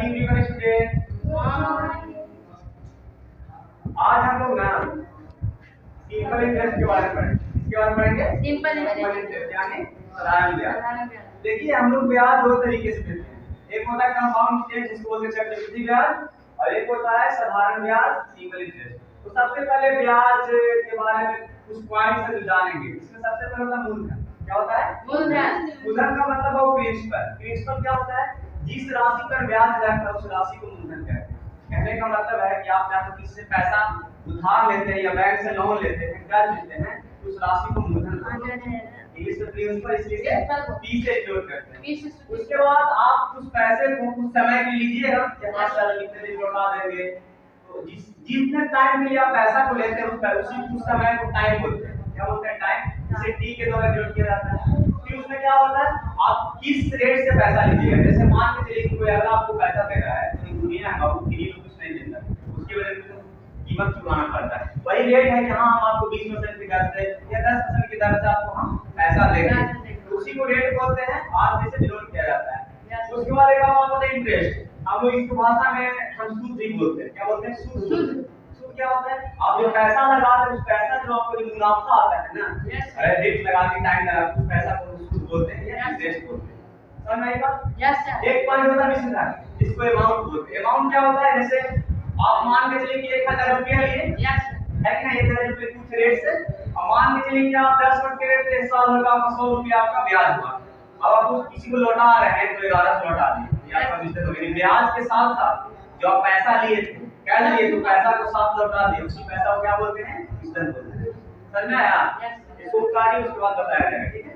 Morning everyone student. आज हम लोग ना सिंपल इंटरेस्ट के बारे में पढ़ेंगे। इसके बारे में पढ़ेंगे सिंपल इंटरेस्ट यानी साधारण ब्याज। देखिए हम लोग ब्याज दो तरीके से देते हैं, एक होता है कंपाउंड इंटरेस्ट जिसको बोलते हैं चक्रवृद्धि ब्याज, और एक होता है साधारण ब्याज सिंपल इंटरेस्ट। तो सबसे पहले ब्याज के बारे में कुछ पॉइंट से जानेंगे। इसमें सबसे पहले होता है मूलधन। क्या होता है? मूलधन। मूलधन का मतलब है प्रिंसिपल। प्रिंसिपल क्या होता है? जिस राशि पर ब्याज लगता है उस राशि को मूलधन कहते हैं। कहने का मतलब है कि आप या तो किसी से पैसा उधार लेते हैं या बैंक से लोन लेते हैं, कर्ज लेते हैं, तो उस राशि को मूलधन कहते हैं। इंग्लिश में प्रिंसिपल इसलिए पी से डिनोट करते हैं। उसके बाद आप उस पैसे को कुछ समय के लीजिएगा कि हाँ सर इतने दिन लौटा देंगे, तो जितने टाइम के लिए आप पैसा को लेते हैं उसी उस समय को टाइम बोलते हैं। क्या बोलते हैं? टाइम। इसे टी के द्वारा डिनोट किया जाता है। फिर उसमें क्या होता है, आप किस रेट से पैसा लीजिएगा। जैसे मान के चलिए कोई अगर आपको पैसा दे रहा है तो दुनिया में आपको फ्री में कुछ नहीं देता, उसकी वजह से कीमत चुकाना पड़ता है। वही रेट है कि हाँ हम आपको 20% की दर से या 10% की दर से आपको हम पैसा दे रहे हैं, तो उसी को रेट बोलते हैं, आज से डिनोट किया जाता है। उसके बाद एक बात होता है इंटरेस्ट। हम लोग इसको भाषा में हम सूद ही बोलते हैं। क्या बोलते हैं? सूद। सूद क्या होता है? आप जो पैसा लगाते हैं उस पैसा जो आपको जो मुनाफा आता है ना, अरे रेट लगा के टाइम लगा के उस पैसा को सूद बोलते हैं या इंटरेस्ट बोलते हैं। समझ में आएगा? Yes sir. एक पॉइंट होता है मिश्रण, जिसको अमाउंट बोलते हैं। अमाउंट क्या होता है? जैसे आप मान के चलिए कि 1000 रुपया लिए, यस है कि नहीं, 1000 रुपये कुछ रेट से, और मान के चलिए कि आप 10% के रेट से 1 साल भर का आपका 100 रुपया आपका ब्याज हुआ। अब आप उस किसी को लौटा रहे हैं तो 1100 लौटा दिए, या आपका मिस्टेक हो गई। ब्याज के साथ साथ जो आप पैसा लिए थे, क्या लिए तो पैसा को साथ लौटा दिए, उसी पैसा को क्या बोलते हैं? मिश्रण बोलते हैं। समझ में आया? इसको कार्य उसके बाद बताया जाएगा, ठीक है।